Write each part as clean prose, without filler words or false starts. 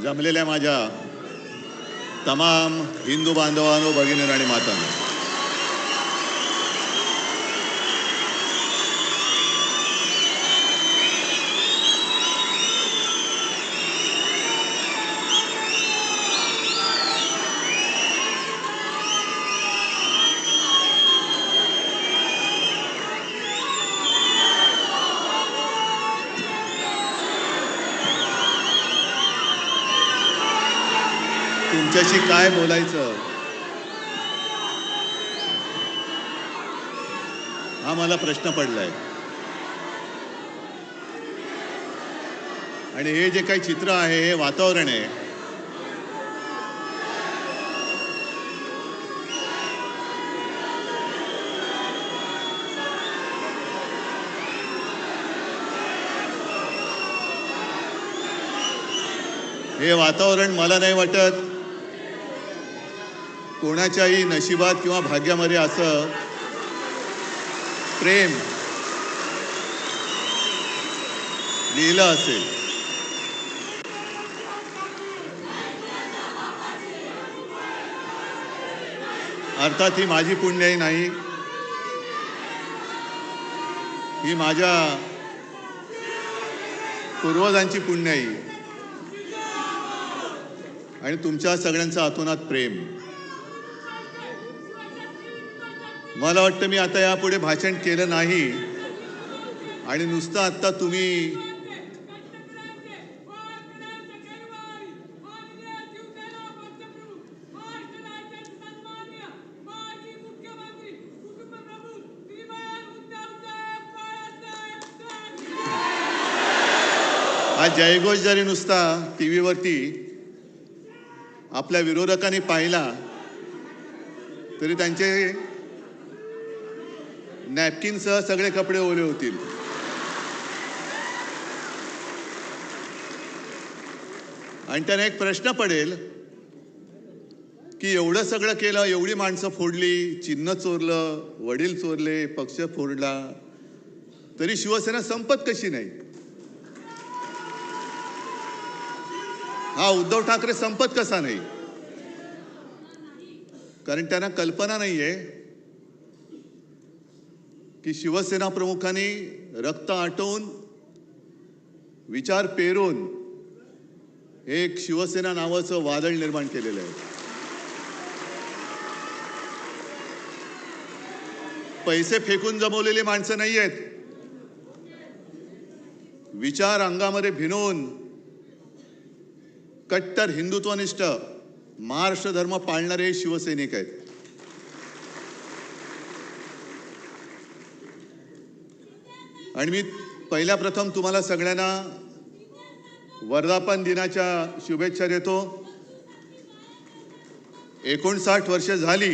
जमलेल्या माझ्या तमाम हिंदू बांधवांनो, भगिनींनो आणि मातांनो, तुमच्याशी काय बोलायचं हा मला प्रश्न पडलाय. आणि हे जे काही चित्र आहे, हे वातावरण आहे, हे वातावरण मला नाही वाटत कोणाच्याही नशिबात किंवा भाग्यामध्ये असं प्रेम लिहिलं असेल. अर्थात ही माझी पुण्याई नाही, ही माझ्या पूर्वजांची पुण्याई आणि तुमच्या सगळ्यांचं अतोनात प्रेम. मला वाटतं मी आता यापुढे भाषण केलं नाही आणि नुसतं आता तुम्ही हा जयघोष जरी नुसता टीव्हीवरती आपल्या विरोधकांनी पाहिला तरी त्यांचे नॅपकिनसह सगळे कपडे ओले होतील. आणि त्यांना एक प्रश्न पडेल की एवढं सगळं केलं, एवढी माणसं फोडली, चिन्ह चोरलं, वडील चोरले, पक्ष फोडला, तरी शिवसेना संपत कशी नाही? हा उद्धव ठाकरे संपत कसा नाही? कारण त्यांना कल्पना नाहीये की शिवसेना प्रमुखांनी रक्त आटवून, विचार पेरून एक शिवसेना नावाचं वादळ निर्माण केलेलं आहे. पैसे फेकून जमवलेली माणसं नाही आहेत, विचार अंगामध्ये भिनवून कट्टर हिंदुत्वनिष्ठ महाराष्ट्र धर्म पाळणारे शिवसैनिक आहेत. आणि मी पहिल्या प्रथम तुम्हाला सगळ्यांना वर्धापन दिनाच्या शुभेच्छा देतो. 59 वर्ष झाली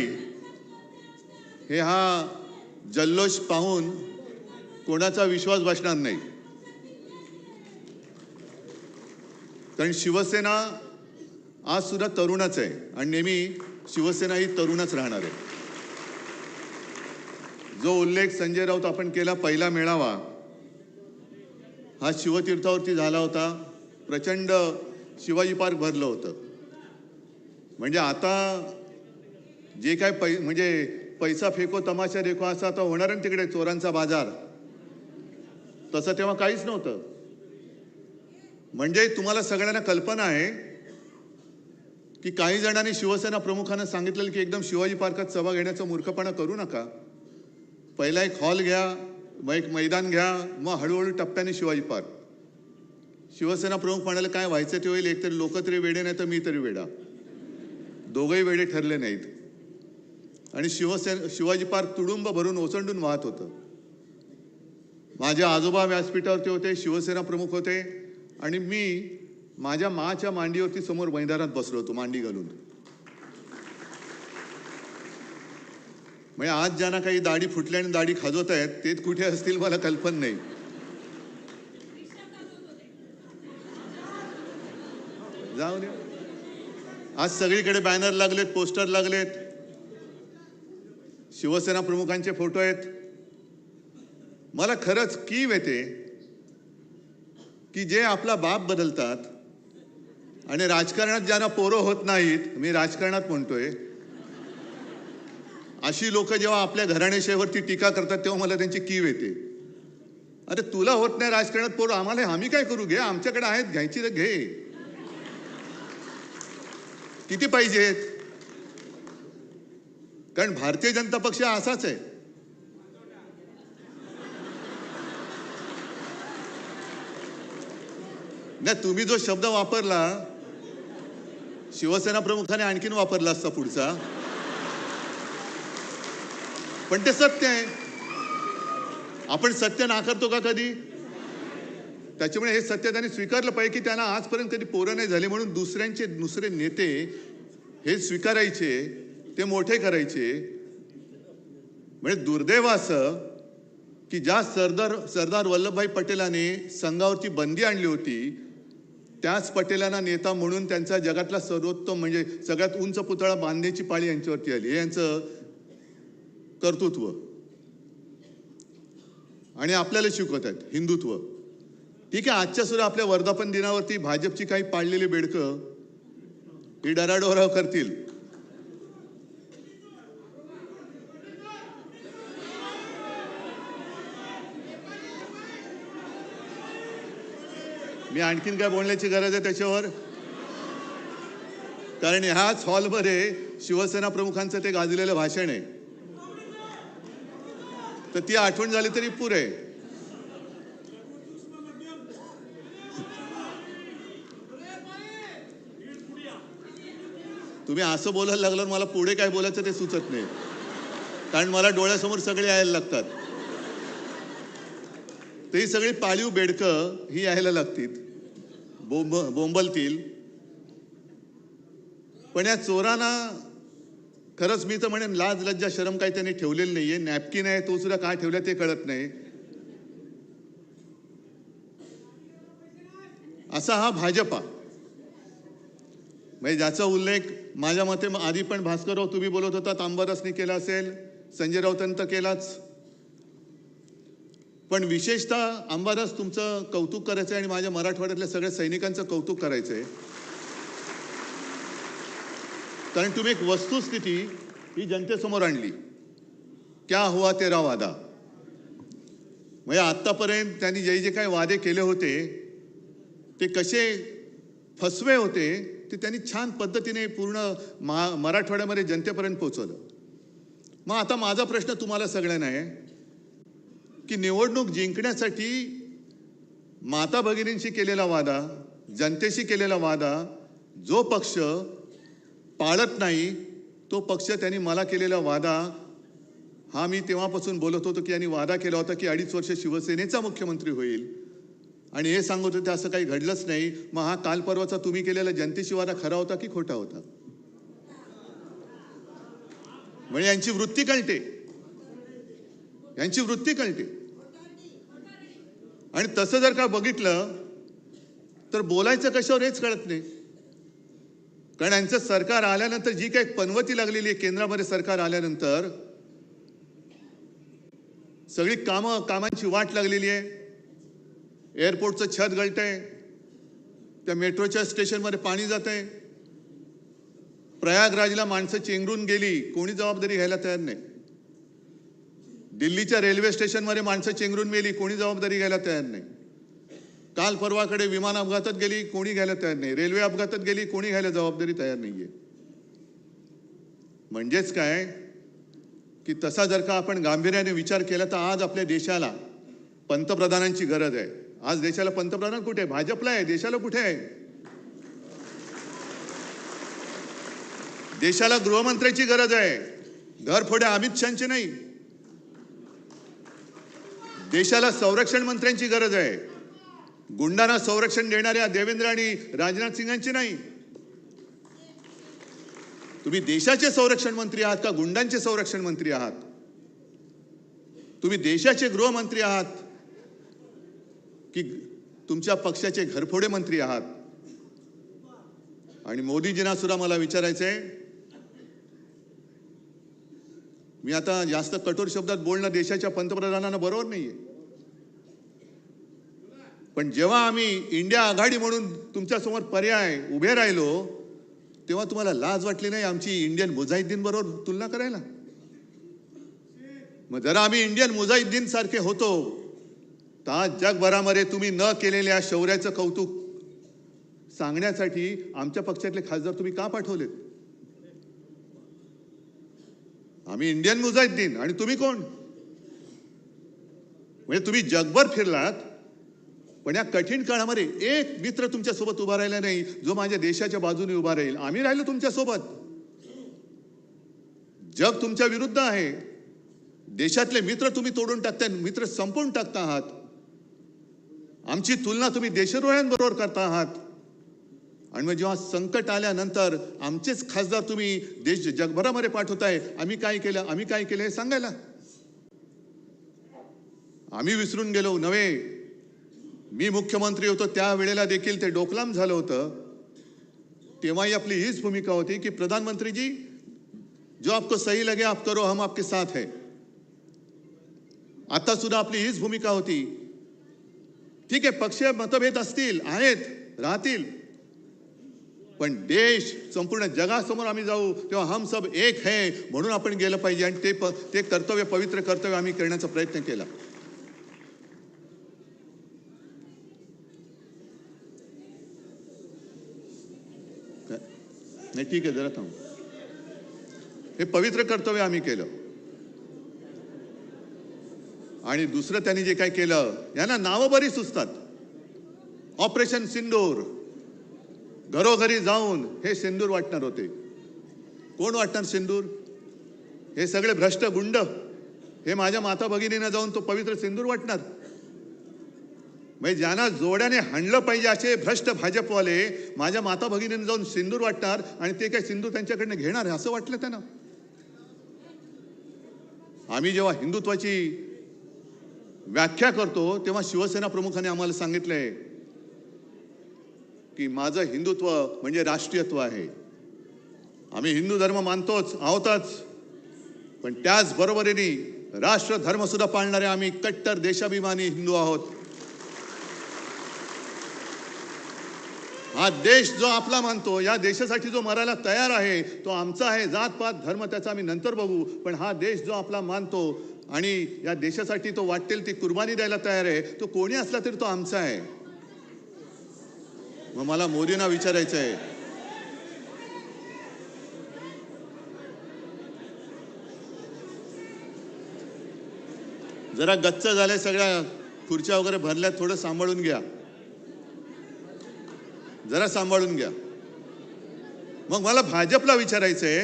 हे हा जल्लोष पाहून कोणाचा विश्वास बसणार नाही. कारण शिवसेना आज सुद्धा तरुणच आहे आणि नेहमी शिवसेना ही तरुणच राहणार आहे. जो उल्लेख संजय राऊत आपण केला, पहिला मेळावा हा शिवतीर्थावरती झाला होता. प्रचंड शिवाजी पार्क भरलं होतं. म्हणजे आता जे काय म्हणजे पैसा फेको तमाशा देखो असं आता होणार आहे तिकडे, चोरांचा बाजार, तसं तेव्हा काहीच नव्हतं. म्हणजे तुम्हाला सगळ्यांना कल्पना आहे की काही जणांनी शिवसेना प्रमुखांना सांगितलेलं की एकदम शिवाजी पार्कात सभा घेण्याचा मूर्खपणा करू नका, पहिला एक हॉल घ्या, मग एक मैदान घ्या, मग हळूहळू टप्प्याने शिवाजी पार्क. शिवसेना प्रमुख म्हणाले काय व्हायचं ते होईल, एकतरी लोक तरी वेडे नाही तर मी तरी वेडा, दोघंही वेडे ठरले नाहीत. आणि शिवाजी पार्क तुडुंब भरून ओसंडून वाहत होतं. माझे आजोबा व्यासपीठावरती होते, शिवसेना प्रमुख होते आणि मी माझ्या माच्या मांडीवरती समोर मैदानात बसलो होतो, मांडी घालून. म्हणजे आज ज्यांना काही दाढी फुटल्या आणि दाढी खाजवत आहेत ते कुठे असतील मला कल्पना नाही. जाऊ द्या. आज सगळीकडे बॅनर लागलेत, पोस्टर लागलेत, शिवसेना प्रमुखांचे फोटो आहेत. मला खरंच कीव येते की जे आपला बाप बदलतात आणि राजकारणात ज्यांना पोरं होत नाहीत, मी राजकारणात म्हणतोय, अशी लोक जेव्हा आपल्या घराण्याशाहीवरती टीका करतात तेव्हा मला त्यांची कीव येते. अरे तुला होत नाही राजकारणात पोरं, आम्हाला आम्ही काय करू? घे, आमच्याकडे आहेत, घ्यायची तर घे. किती पाहिजेत? कारण भारतीय जनता पक्ष असाच आहे. नाही, तुम्ही जो शब्द वापरला शिवसेना प्रमुखाने आणखीन वापरला असता पुढचा, पण ते सत्य आहे. आपण सत्य नाकारतो का कधी? त्याच्यामुळे हे सत्य त्यांनी स्वीकारलं पाहिजे की त्यांना आजपर्यंत कधी पोरं नाही झाले, म्हणून दुसरे नेते हे स्वीकारायचे, ते मोठे करायचे. म्हणजे दुर्दैव असं की ज्या सरदार वल्लभभाई पटेलांनी संघावरती बंदी आणली होती, त्याच पटेलांना नेता म्हणून त्यांचा जगातला सर्वोत्तम म्हणजे सगळ्यात उंच पुतळा बांधण्याची पाळी यांच्यावरती आली. हे यांचं कर्तृत्व. आणि आपल्याला शिकवत आहेत हिंदुत्व. ठीक आहे, आजच्या सुद्धा आपल्या वर्धापन दिनावरती भाजपची काही पाळलेली बेडकं ही डराडोराव करतील. मी आणखीन काय बोलण्याची गरज आहे त्याच्यावर? कारण ह्याच हॉलमध्ये शिवसेना प्रमुखांचं ते गाजलेलं भाषण आहे, तर ती आठवण झाली तरी पुरे. तुम्ही असं बोलायला लागल्यावर मला पुढे काय बोलायचं ते सुचत नाही, कारण मला डोळ्यासमोर सगळे यायला लागतात. तर ही सगळी पाळीव बेडकं ही यायला लागतील, बोंबलतील. पण या चोरांना खरंच मी तर म्हणेन लाज लज्जा शरम काही त्यांनी ठेवलेली नाहीये. नॅपकिन आहे तो सुद्धा काय ठेवला ते कळत नाही. असा हा भाजपा, म्हणजे ज्याचा उल्लेख माझ्या मते आधी पण भास्करराव तुम्ही बोलत होता, अंबादासनी केला असेल, संजय राऊतांनी तर केलाच. पण विशेषतः अंबादास तुमचं कौतुक करायचं आणि माझ्या मराठवाड्यातल्या सगळ्या सैनिकांचं कौतुक करायचंय. कारण तुम्ही एक वस्तुस्थिती ही जनतेसमोर आणली. क्या हुआ तेरा वादा. म्हणजे आतापर्यंत त्यांनी जे काही वादे केले होते ते कसे फसवे होते ते त्यांनी छान पद्धतीने पूर्ण मराठवाड्यामध्ये जनतेपर्यंत पोहोचवलं. मग आता माझा प्रश्न तुम्हाला सगळ्यांना आहे की निवडणूक जिंकण्यासाठी माता भगिनींशी केलेला वादा, जनतेशी केलेला वादा जो पक्ष पाळत नाही, तो पक्ष त्यांनी मला केलेला वादा, हा मी तेव्हापासून बोलत होतो की यांनी वादा केला होता की 2.5 वर्ष शिवसेनेचा मुख्यमंत्री होईल, आणि हे सांगत होते असं काही घडलंच नाही. मग हा काल परवाचा तुम्ही केलेला जनतेशी वादा खरा होता की खोटा होता? म्हणजे यांची वृत्ती कळते, यांची वृत्ती कळते. आणि तसं जर का बघितलं तर बोलायचं कशावर हेच कळत नाही. कारण यांचं सरकार आल्यानंतर जी काही पनवती लागलेली आहे, केंद्रामध्ये सरकार आल्यानंतर सगळी कामांची वाट लागलेली आहे. एअरपोर्टचं छत गळतंय, त्या मेट्रोच्या स्टेशनमध्ये पाणी जातंय, प्रयागराजला माणसं चेंगरून गेली, कोणी जबाबदारी घ्यायला तयार नाही. दिल्लीच्या रेल्वे स्टेशनमध्ये माणसं चेंगरून गेली, कोणी जबाबदारी घ्यायला तयार नाही. काल परवाकडे विमान अपघातात गेली, कोणी घ्यायला तयार नाही. रेल्वे अपघातात गेली, कोणी घ्यायला जबाबदारी तयार नाहीये. म्हणजेच काय की तसा जर का आपण गांभीर्याने विचार केला तर आज आपल्या देशाला पंतप्रधानांची गरज आहे. आज देशाला पंतप्रधान कुठे आहे? भाजपला आहे. देशाला कुठे आहे? देशाला गृहमंत्र्याची गरज आहे, घरफोडे अमित शहाची नाही. देशाला संरक्षण मंत्र्यांची गरज आहे, गुंडांना संरक्षण देणाऱ्या देवेंद्र आणि राजनाथ सिंगांची नाही. तुम्ही देशाचे संरक्षण मंत्री आहात का गुंडांचे संरक्षण मंत्री आहात? तुम्ही देशाचे गृहमंत्री आहात की तुमच्या पक्षाचे घरफोडे मंत्री आहात? आणि मोदीजींना सुद्धा मला विचारायचंय, मी आता जास्त कठोर शब्दात बोलणं देशाच्या पंतप्रधानांना बरोबर नाहीये, पण जेव्हा आम्ही इंडिया आघाडी म्हणून तुमच्यासमोर पर्याय उभे राहिलो तेव्हा तुम्हाला लाज वाटली नाही आमची इंडियन मुजाहिद्दीन बरोबर तुलना करायला? मग जरा आम्ही इंडियन मुजाहिद्दीन सारखे होतो तर आज जगभरामध्ये तुम्ही न केलेल्या शौर्याचं कौतुक सांगण्यासाठी आमच्या पक्षातले खासदार तुम्ही का पाठवलेत? आम्ही इंडियन मुजाहिद्दीन आणि तुम्ही कोण? म्हणजे तुम्ही जगभर फिरलात पण या कठीण काळामध्ये एक मित्र तुमच्या सोबत उभा राहिला नाही जो माझ्या देशाच्या बाजूने उभा राहील. आम्ही राहिलो तुमच्या सोबत. जग तुमच्या विरुद्ध आहे. देशातले मित्र तुम्ही तोडून टाकताय, मित्र संपवून टाकता आहात. आमची तुलना तुम्ही देशद्रोह्यांबरोबर करता आहात. आणि मग जेव्हा संकट आल्यानंतर आमचेच खासदार तुम्ही देश जगभरामध्ये पाठवताय. आम्ही काय केलं हे सांगायला? आम्ही विसरून गेलो नव्हे. मी मुख्यमंत्री होतो त्यावेळेला देखील ते डोकलाम झालं होतं. तेव्हाही आपली हीच भूमिका होती की प्रधानमंत्री जी जो आपको सही लगे आप करो, हम आपके साथ है. आता सुद्धा आपली हीच भूमिका होती. ठीक आहे, पक्षीय मतभेद असतील, आहेत, राहतील, पण देश संपूर्ण जगासमोर आम्ही जाऊ तेव्हा हम सब एक है म्हणून आपण गेलं पाहिजे. आणि ते कर्तव्य, पवित्र कर्तव्य आम्ही करण्याचा प्रयत्न केला. नाही ठीक आहे, जरा थांब. हे पवित्र कर्तव्य आम्ही केलं. आणि दुसरं त्यांनी जे काय केलं, यांना नावं बरी सुचतात. ऑपरेशन सिंदूर. घरोघरी जाऊन हे सिंदूर वाटणार होते. कोण वाटणार सिंदूर? हे सगळे भ्रष्ट गुंड हे माझ्या माता भगिनींना जाऊन तो पवित्र सिंदूर वाटणार. म्हणजे ज्यांना जोड्याने हाणलं पाहिजे असे भ्रष्ट भाजपवाले माझ्या माता भगिनींना जाऊन सिंदूर वाटणार आणि ते काय सिंदूर त्यांच्याकडनं घेणार असं वाटलं त्यांना. आम्ही जेव्हा हिंदुत्वाची व्याख्या करतो तेव्हा शिवसेना प्रमुखांनी आम्हाला सांगितलंय की माझं हिंदुत्व म्हणजे राष्ट्रीयत्व आहे. आम्ही हिंदू धर्म मानतोच आहोतच, पण त्याच बरोबरीने राष्ट्र धर्म सुद्धा पाळणारे आम्ही कट्टर देशाभिमानी हिंदू आहोत. हा देश जो आपला मानतो, या देशासाठी जो मरायला तयार आहे तो आमचा आहे. जातपात धर्म त्याचा आम्ही नंतर बघू, पण हा देश जो आपला मानतो आणि या देशासाठी तो वाटेल ती कुर्बानी द्यायला तयार आहे, तो कोणी असला तरी तो आमचा आहे. मग मला मोदींना विचारायचं आहे, जरा गच्च झाले, सगळ्या खुर्च्या वगैरे भरल्या, थोडं सांभाळून घ्या, जरा सांभाळून घ्या. मग मला भाजपला विचारायचंय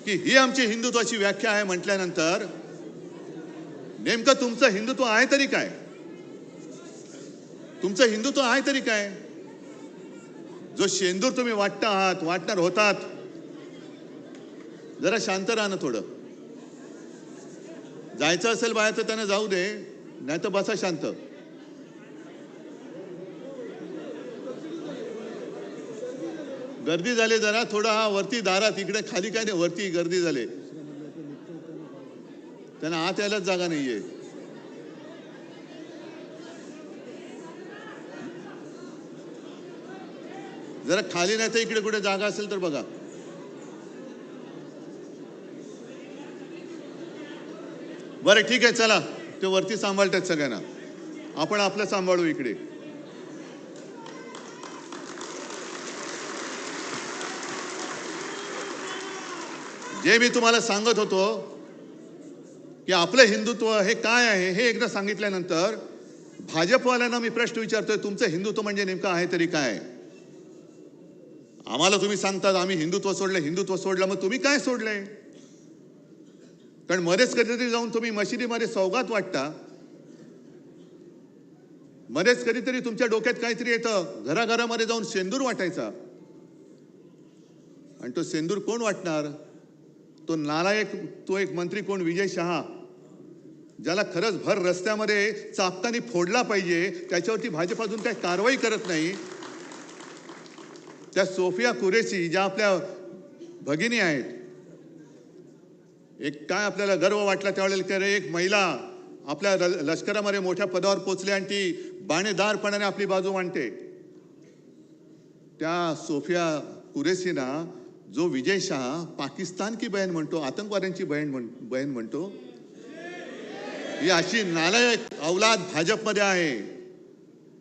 की ही आमची हिंदुत्वाची व्याख्या आहे म्हटल्यानंतर नेमकं तुमचं हिंदुत्व आहे तरी काय? तुमचं हिंदुत्व आहे तरी काय? जो शेंदूर तुम्ही वाटता आहात, वाटणार होतात, जरा शांत राहा ना थोडं. जायचं असेल बाहेर तर त्यांना जाऊ दे, नाही तर बसा शांत. गर्दी झाली जरा, थोडं हा वरती दारात, इकडे खाली काय नाही, वरती गर्दी झाली, त्यांना आत यायलाच जागा नाहीये. जरा खाली नाही तर इकडे कुठे जागा असेल तर बघा. बरं ठीक आहे, चला, ते वरती सांभाळतात सगळ्यांना, आपण आपलं सांभाळू इकडे. जे मी तुम्हाला सांगत होतो की आपलं हिंदुत्व हे काय आहे हे एकदा सांगितल्यानंतर भाजपवाल्यांना मी प्रश्न विचारतोय, तुमचं हिंदुत्व म्हणजे नेमकं आहे तरी काय? आम्हाला तुम्ही सांगतात आम्ही हिंदुत्व सोडलं, मग तुम्ही काय सोडलंय? कारण मध्येच कधीतरी जाऊन तुम्ही मशिदीमध्ये सौगात वाटता, मध्येच कधीतरी तुमच्या डोक्यात काहीतरी येतं, घराघरामध्ये जाऊन शेंदूर वाटायचा. आणि तो शेंदूर कोण वाटणार? तो नालायक, तो एक मंत्री कोण, विजय शहा, ज्याला खरंच भर रस्त्यामध्ये चापकानी फोडला पाहिजे, त्याच्यावरती भाजप अजून काही कारवाई करत नाही. त्या सोफिया कुरेशी ज्या आपल्या भगिनी आहेत, एक काय आपल्याला गर्व वाटला त्यावेळेला की एक महिला आपल्या लष्करामध्ये मोठ्या पदावर पोचले आणि ती बाणेदारपणाने आपली बाजू मांडते. त्या सोफिया कुरेशीना जो विजय शाह पाकिस्तान की बहन म्हणतो, आतंकवाद्यांची बहीण म्हणतो, ही अशी नालायक औलाद भाजपमध्ये आहे.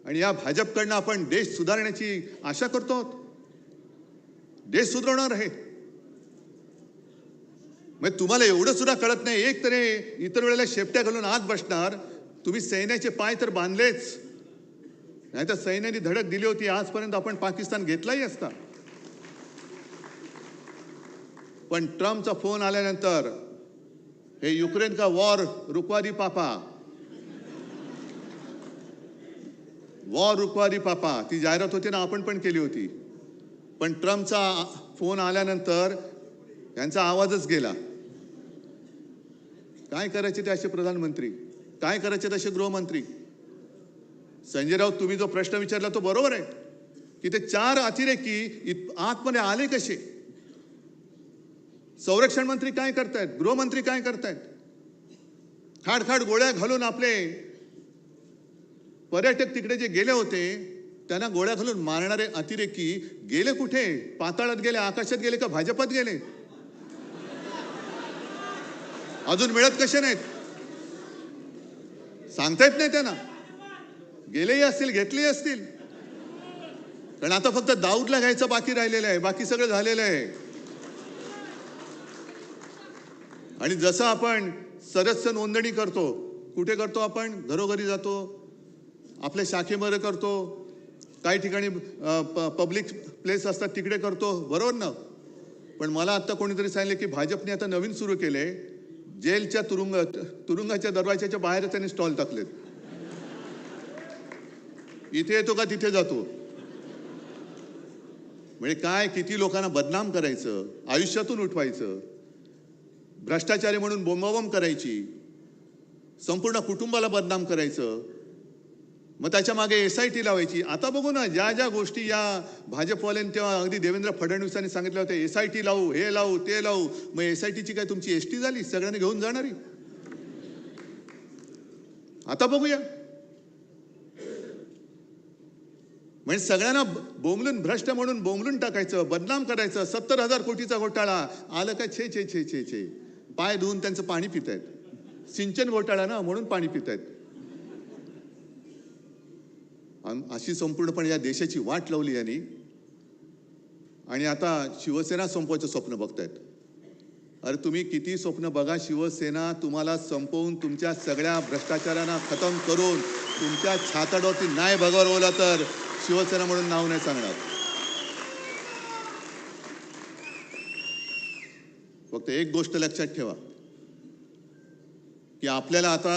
आणि या भाजपकडनं आपण देश सुधारण्याची आशा करतो. देश सुधारणार आहे. मग तुम्हाला एवढं सुद्धा कळत नाही. एक तरी इतर वेळेला शेपट्या घालून आत बसणार. तुम्ही सैन्याचे पाय तर बांधलेच, नाही तर सैन्याने धडक दिली होती आजपर्यंत आपण पाकिस्तान घेतलाही असता. पण ट्रम्पचा फोन आल्यानंतर हे युक्रेन का वॉर रुकवा दी पापा, वॉर रुकवा दी पापा, ती जाहिरात होती ना, आपण पण केली होती. पण ट्रम्पचा फोन आल्यानंतर यांचा आवाजच गेला. काय करायचे ते असे प्रधानमंत्री, काय करायचे तसे गृहमंत्री. संजय राऊत, तुम्ही जो प्रश्न विचारला तो बरोबर आहे की ते 4 अतिरेकी आतमध्ये आले कसे. संरक्षण मंत्री काय करतायत, गृहमंत्री काय करतायत. खाडखाड गोळ्या घालून आपले पर्यटक तिकडे जे गेले होते त्यांना गोळ्या घालून मारणारे अतिरेकी गेले कुठे. पाताळात गेले, आकाशात गेले का भाजपात गेले. अजून मिळत कसे नाहीत सांगता येत नाही त्यांना. गेलेही असतील, घेतलेही असतील. कारण आता फक्त दाऊदला घ्यायचं बाकी राहिलेलं आहे, बाकी सगळं झालेलं आहे. आणि जसं आपण सदस्य नोंदणी करतो, कुठे करतो आपण, घरोघरी जातो, आपल्या शाखेमध्ये करतो, काही ठिकाणी पब्लिक प्लेस असतात तिकडे करतो, बरोबर ना. पण मला आता कोणीतरी सांगितले की भाजपने आता नवीन सुरू केले, जेलच्या तुरुंगाच्या दरवाजाच्या बाहेर त्यांनी स्टॉल टाकलेत. इथे येतो का तिथे जातो. म्हणजे काय, किती लोकांना बदनाम करायचं, आयुष्यातून उठवायचं, भ्रष्टाचारी म्हणून बोंबाबोंब करायची, संपूर्ण कुटुंबाला बदनाम करायचं, मग त्याच्या मागे SIT लावायची. आता बघू ना, ज्या ज्या गोष्टी या भाजपवाल्यांनी तेव्हा अगदी देवेंद्र फडणवीसांनी सांगितलं होतं, SIT लावू, हे लावू, ते लावू. मग SITची काय तुमची ST झाली, सगळ्यांनी घेऊन जाणारी. आता बघूया. म्हणजे सगळ्यांना बोंबलून, भ्रष्ट म्हणून बोंबलून टाकायचं, बदनाम करायचं. 70,000 कोटीचा घोटाळा आलं काय, छे छे छे छे छे, पाय धुवून त्यांचं पाणी पितायत. सिंचन घोटाळा ना, म्हणून पाणी पितायत. अशी संपूर्णपणे या देशाची वाट लावली यांनी. आणि आता शिवसेना संपवायचं स्वप्न बघतायत. अरे तुम्ही किती स्वप्न बघा, शिवसेना तुम्हाला संपवून, तुमच्या सगळ्या भ्रष्टाचारांना खतम करून, तुमच्या छाताडावरती नाही भगवला तर शिवसेना म्हणून नाव नाही सांगणार. फक्त एक गोष्ट लक्षात ठेवा की आपल्याला आता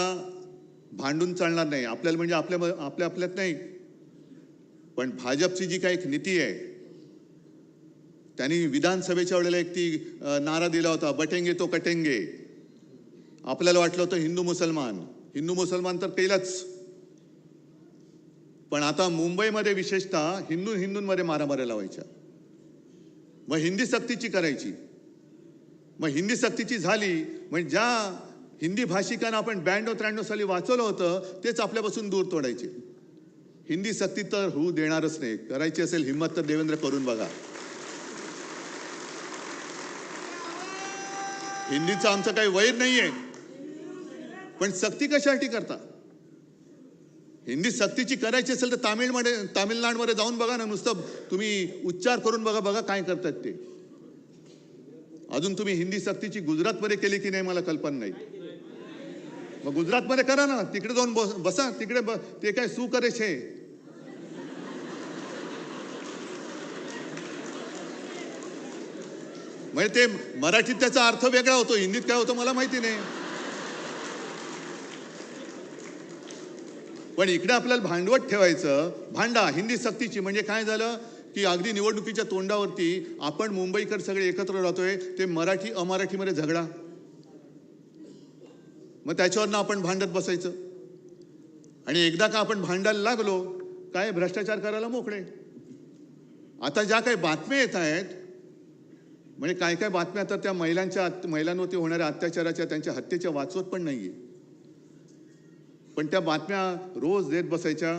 भांडून चालणार नाही. आपल्याला म्हणजे आपल्यात नाही, पण भाजपची जी काही एक नीती आहे, त्यांनी विधानसभेच्या वेळेला एक ती नारा दिला होता, बटेंगे तो कटेंगे. आपल्याला वाटलं होतं हिंदू मुसलमान तर केलंच. पण आता मुंबईमध्ये विशेषतः हिंदूंमध्ये मारामाऱ्या लावायच्या. मग हिंदी सक्तीची करायची. मग हिंदी सक्तीची झाली म्हणजे ज्या हिंदी भाषिकांना आपण 92-93 साली वाचवलं होतं तेच आपल्यापासून दूर तोडायचे. हिंदी सक्ती तर होऊ देणारच नाही. करायची असेल हिम्मत तर देवेंद्र करून बघा. हिंदीचं आमचं काही वैर नाहीये, पण सक्ती कशासाठी करता. हिंदी सक्तीची करायची असेल तर तामिळनाडूमध्ये जाऊन बघा ना, नुसतं तुम्ही उच्चार करून बघा काय करतात ते. अजून तुम्ही हिंदी सक्तीची गुजरातमध्ये केली की नाही मला कल्पना नाही. मग गुजरातमध्ये करा ना, तिकडे जाऊन बसा. तिकडे ते काय सू करे छे. म्हणजे ते मराठीत त्याचा अर्थ वेगळा होतो, हिंदीत काय होतो मला माहिती नाही. पण इकडे आपल्याला भांडवट ठेवायचं. भांडा हिंदी सक्तीची म्हणजे काय झालं की अगदी निवडणुकीच्या तोंडावरती आपण मुंबईकर सगळे एकत्र राहतोय, ते मराठी अमराठीमध्ये झगडा. मग त्याच्यावरनं आपण भांडत बसायचं. आणि एकदा का आपण भांडायला लागलो काय भ्रष्टाचार करायला मोकळे. आता ज्या काही बातम्या येत आहेत, म्हणजे काय काय बातम्या तर त्या महिलांवरती होणाऱ्या अत्याचाराच्या, त्यांच्या हत्येच्या वाचवत पण नाहीये. पण त्या बातम्या रोज देत बसायच्या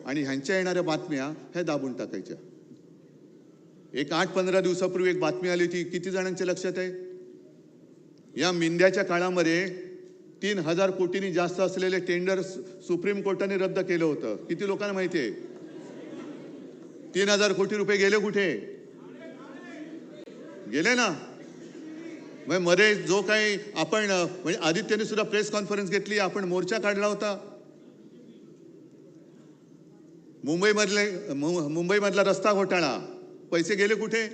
आणि ह्यांच्या येणाऱ्या बातम्या ह्या दाबून टाकायच्या. एक 8-15 दिवसापूर्वी एक बातमी आली होती, किती जणांच्या लक्षात आहे? या मिंद्याच्या काळामध्ये 3,000 कोटींनी जास्त असलेले टेंडर सुप्रीम कोर्टाने रद्द केलं होतं. किती लोकांना माहिती आहे? 3,000 कोटी रुपये गेले कुठे? गेले ना. मध्ये जो काही आपण म्हणजे आदित्यने सुद्धा प्रेस कॉन्फरन्स घेतली, आपण मोर्चा काढला होता. मुंबईमधला रस्ता घोटाळा, पैसे गेले कुठे?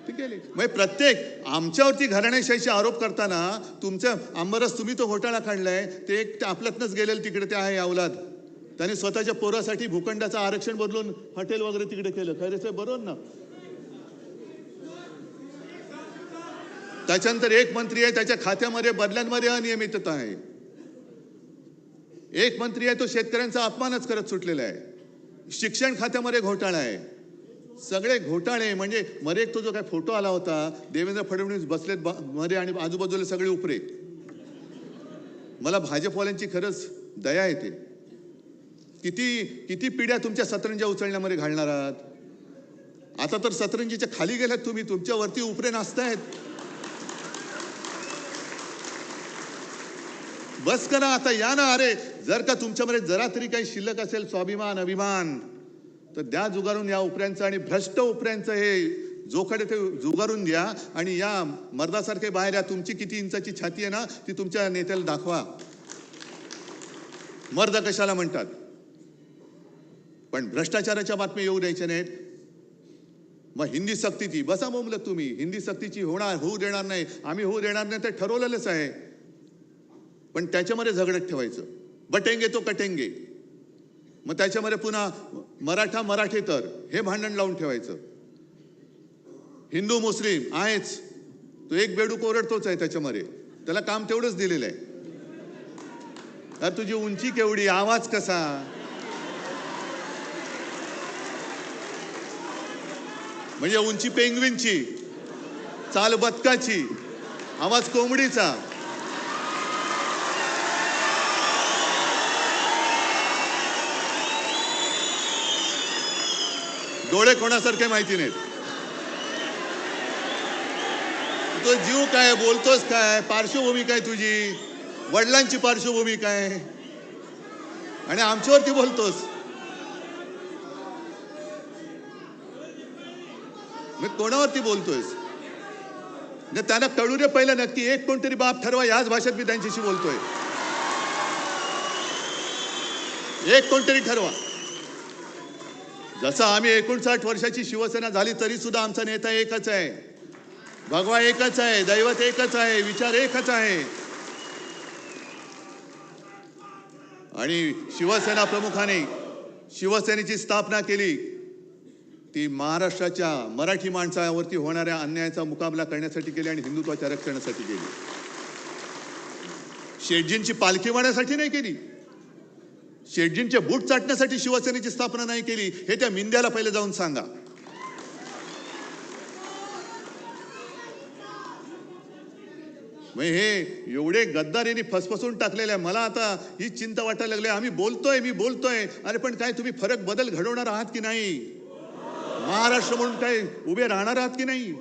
ते गेले. म्हणजे प्रत्येक आमच्यावरती घराणेशाहीचे आरोप करताना तुमच्या आंबरस तुम्ही तो घोटाळा काढलाय, ते एक आपल्यातनंच गेलेलं तिकडे ते आहे अवलाद. त्यांनी स्वतःच्या पोरासाठी भूखंडाचं आरक्षण बदलून हॉटेल वगैरे तिकडे केलं. खरं ते बरोबर ना. त्याच्यानंतर एक मंत्री आहे, त्याच्या खात्यामध्ये बदल्यांमध्ये अनियमितता आहे. एक मंत्री आहे, तो शेतकऱ्यांचा अपमानच करत सुटलेला आहे. शिक्षण खात्यामध्ये घोटाळा आहे. सगळे घोटाळे म्हणजे मध्ये एक तो जो काय फोटो आला होता, देवेंद्र फडणवीस बसलेत मध्ये आणि आजूबाजूला सगळे उपरे. मला भाजपवाल्यांची खरंच दया येते. किती पिढ्या तुमच्या सतरंज्या उचलण्यामध्ये घालणार आहात? आता तर सतरंजीच्या खाली गेल्यात तुम्ही, तुमच्यावरती उपरे नाचतायत. बस करा आता, या ना. अरे जर का तुमच्यामध्ये जरा तरी काही शिल्लक असेल स्वाभिमान अभिमान, तर द्या जुगारून या उपऱ्यांचं आणि भ्रष्ट उपऱ्यांचं हे जोखडे ते जुगारून द्या. आणि या मर्दासारखे बाहेर या. तुमची किती इंचाची छाती आहे ना, ती तुमच्या नेत्याला दाखवा. मर्द कशाला म्हणतात? पण भ्रष्टाचाराच्या बातम्या येऊ द्यायच्या नाहीत. मग हिंदी सक्तीची बसा बोंबलत तुम्ही. हिंदी सक्तीची होऊ देणार नाही, आम्ही होऊ देणार नाही, ते ठरवलेलंच आहे. पण त्याच्यामध्ये झगडत ठेवायचं. बटेंगे तो कटेंगे. मग त्याच्यामध्ये पुन्हा मराठा मराठेतर हे भांडण लावून ठेवायचं. हिंदू मुस्लिम आहेच, तो एक बेडूक ओरडतोच आहे त्याच्यामध्ये. त्याला काम तेवढंच दिलेलं आहे. अरे तुझी उंची केवढी, आवाज कसा, म्हणजे उंची पेंग्विनची, चाल बदकाची, आवाज कोंबडीचा. डोळे कोणासारखे माहिती नाहीत. तो जीव काय, बोलतोस काय, पार्श्वभूमी काय तुझी, वडिलांची पार्श्वभूमी काय, आणि आमच्यावरती बोलतोस. मग कोणावरती बोलतोयस? त्यांना कळू दे पहिलं नक्की. एक कोणतरी बाप ठरवा. याच भाषेत मी त्यांच्याशी बोलतोय. एक कोणतरी ठरवा. जसं आम्ही 59 वर्षाची शिवसेना झाली तरी सुद्धा आमचा नेता एकच आहे, भगवा एकच आहे, दैवत एकच आहे, विचार एकच आहे. आणि शिवसेना प्रमुखाने शिवसेनेची स्थापना केली ती महाराष्ट्राच्या मराठी माणसावरती होणाऱ्या अन्यायाचा मुकाबला करण्यासाठी केली आणि हिंदुत्वाच्या रक्षणासाठी केली. शेटजींची पालखी वाढण्यासाठी नाही केली. शेटजींचे बूट चाटण्यासाठी शिवसेनेची स्थापना नाही केली. हे त्या मिंद्याला पहिले जाऊन सांगा. हे एवढे गद्दारीने फसफसून टाकलेले आहे. मला आता ही चिंता वाटायला लागली. आम्ही बोलतोय, मी बोलतोय, अरे पण काय तुम्ही फरक बदल घडवणार आहात की नाही? महाराष्ट्र म्हणून काय उभे राहणार आहात की नाही?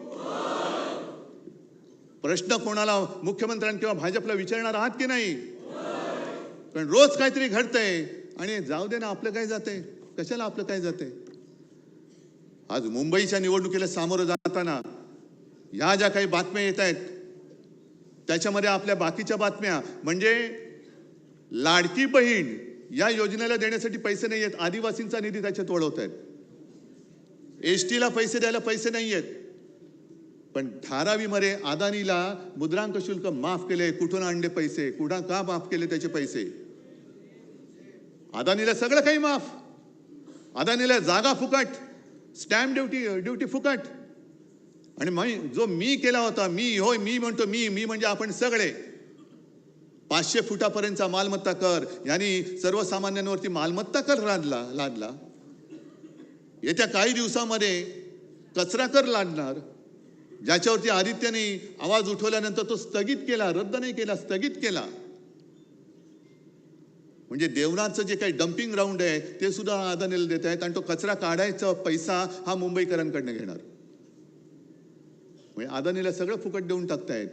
प्रश्न कोणाला, मुख्यमंत्र्यांना किंवा भाजपला विचारणार आहात की नाही? पण रोज काहीतरी घडतंय आणि जाऊ दे ना, आपलं काय जातंय, कशाला आपलं काय जातंय. आज मुंबईच्या निवडणुकीला सामोरं जाताना ह्या ज्या काही बातम्या येत आहेत त्याच्यामध्ये आपल्या बाकीच्या बातम्या म्हणजे लाडकी बहीण या योजनेला देण्यासाठी पैसे नाही आहेत, आदिवासींचा निधी त्याच्यात वळवत आहेत. एसटीला पैसे द्यायला पैसे नाही आहेत, पण धारावीमध्ये अदानीला मुद्रांक शुल्क माफ केले. कुठून आणले पैसे, का माफ केले त्याचे पैसे? अदानीला सगळं काही माफ. अदानीला जागा फुकट, स्टॅम्प ड्युटी फुकट. आणि जो मी केला होता, मी म्हणतो, मी म्हणजे आपण सगळे 500 फुटापर्यंतचा मालमत्ता कर, यांनी सर्वसामान्यांवरती मालमत्ता कर लादला. येत्या काही दिवसामध्ये कचरा कर लादणार, ज्याच्यावरती आदित्यने आवाज उठवल्यानंतर तो स्थगित केला, रद्द नाही केला, स्थगित केला. म्हणजे देवनाथचं जे काही डम्पिंग ग्राउंड आहे ते सुद्धा अदानीला देत आहेत आणि तो कचरा काढायचा पैसा हा मुंबईकरांकडनं घेणार. म्हणजे अदानीला सगळं फुकट देऊन टाकतायत,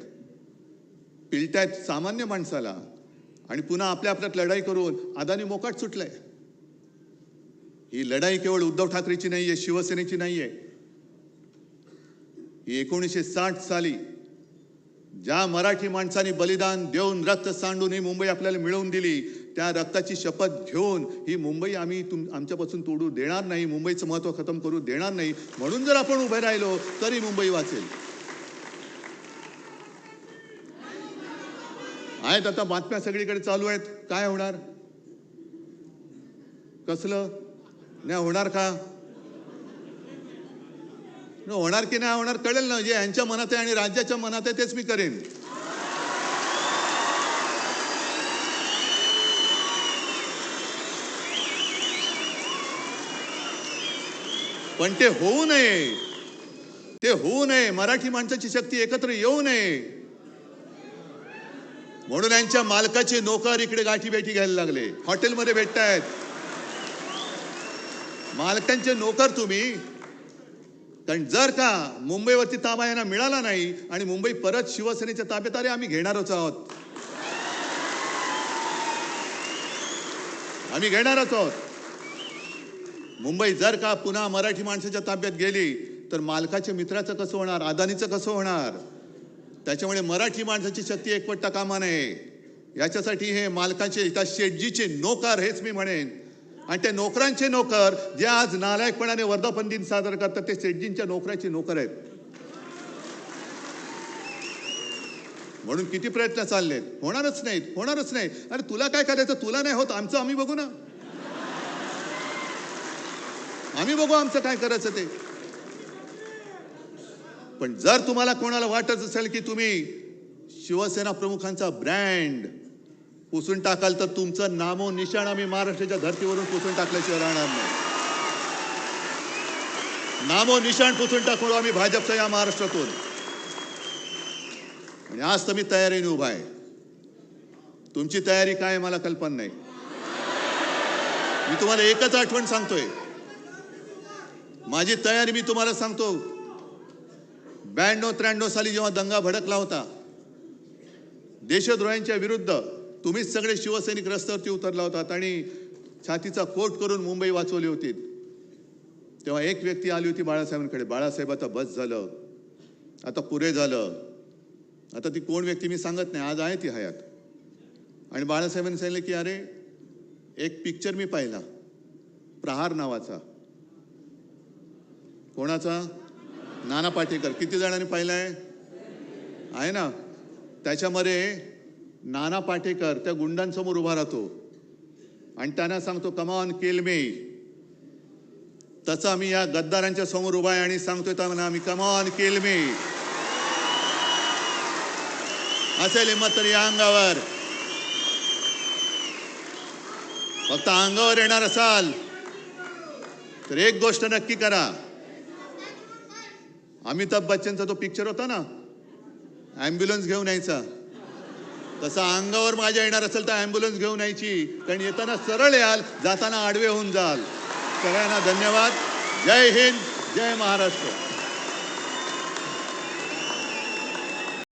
पिळतायत सामान्य माणसाला आणि पुन्हा आपल्या आपल्यात लढाई करून अदानी मोकाट सुटलाय. ही लढाई केवळ उद्धव ठाकरेची नाहीये, शिवसेनेची नाहीये. ही 1960 साली ज्या मराठी माणसांनी बलिदान देऊन रक्त सांडून ही मुंबई आपल्याला मिळवून दिली, त्या रक्ताची शपथ घेऊन ही मुंबई आम्ही आमच्यापासून तोडू देणार नाही, मुंबईचं महत्त्व खतम करू देणार नाही. म्हणून जर आपण उभे राहिलो तरी मुंबई वाचेल. आहेत आता बातम्या सगळीकडे चालू आहेत. काय होणार? कसलं नाही होणार का? होणार की नाही होणार कळेल ना. जे यांच्या मनात आहे आणि राज्याच्या मनात आहे तेच मी करेन. पण ते होऊ नये, ते होऊ नये. मराठी माणसाची शक्ती एकत्र येऊ नये म्हणून यांच्या मालकाचे नोकर इकडे गाठी भेटी घ्यायला लागले, हॉटेलमध्ये भेटतायत. मालकांचे नोकर तुम्ही. कारण जर का मुंबईवरती ताबा यांना मिळाला नाही आणि मुंबई परत शिवसेनेच्या ताब्यात आले, आम्ही घेणारच आहोत, आम्ही घेणारच आहोत. मुंबई जर का पुन्हा मराठी माणसाच्या ताब्यात गेली तर मालकाच्या मित्राचं कसं होणार, अदानीचं कसं होणार? त्याच्यामुळे मराठी माणसाची शक्ती एकवटता कामा नये. याच्यासाठी हे मालकाचे त्या शेटजीचे नोकर, हेच मी म्हणेन. आणि त्या नोकरांचे नोकर जे आज नालायकपणाने वर्धापन दिन साजरा करतात ते शेटजींच्या नोकराचे नोकर आहेत. म्हणून किती प्रयत्न चाललेत, होणारच नाहीत, होणारच नाही. अरे तुला काय करायचं, तुला नाही होत, आमचं आम्ही बघू ना, आम्ही बघू आमचं काय करायचं ते. पण जर तुम्हाला कोणाला वाटत असेल की तुम्ही शिवसेना प्रमुखांचा ब्रँड पुसून टाकाल तर तुमचं नामो निशाण आम्ही महाराष्ट्राच्या धर्तीवरून पुसून टाकल्याशिवाय राहणार नाही. नामो निशाण पुसून टाकू आम्ही भाजपच्या या महाराष्ट्रातून. आणि आज तर मी तयारीने उभा आहे. तुमची तयारी काय आहे मला कल्पना नाही. मी तुम्हाला एकच आठवण सांगतोय, माझी तयारी मी तुम्हाला सांगतो. 92-93 साली जेव्हा दंगा भडकला होता देशद्रोह्यांच्या विरुद्ध, तुम्हीच सगळे शिवसैनिक रस्त्यावरती उतरला होतात आणि छातीचा कोट करून मुंबई वाचवली होती. तेव्हा एक व्यक्ती आली होती बाळासाहेबांकडे, बाळासाहेब आता बस झालं, आता पुरे झालं. आता ती कोण व्यक्ती मी सांगत नाही, आज आहे ती हयात. आणि बाळासाहेबांनी सांगितलं की अरे एक पिक्चर मी पाहिला प्रहार नावाचा. कोणाचा? नाना पाटेकर. किती जणांनी पाहिलाय? आहे ना. त्याच्यामध्ये नाना पाटेकर त्या गुंडांसमोर उभा राहतो आणि त्यांना सांगतो कम ऑन किल मी. तसं आम्ही या गद्दारांच्या समोर उभा आहे आणि सांगतोय त्यांना आम्ही कम ऑन किल मी. असेल हिंमत तर या अंगावर, फक्त अंगावर येणार असाल तर एक गोष्ट नक्की करा. अमिताभ बच्चनचा तो पिक्चर होता ना, ॲम्ब्युलन्स घेऊन यायचा, तसा अंगावर माझ्या येणार असेल तर ॲम्ब्युलन्स घेऊन यायची. कारण येताना सरळ याल, जाताना आडवे होऊन जाल. सगळ्यांना धन्यवाद. जय हिंद, जय महाराष्ट्र.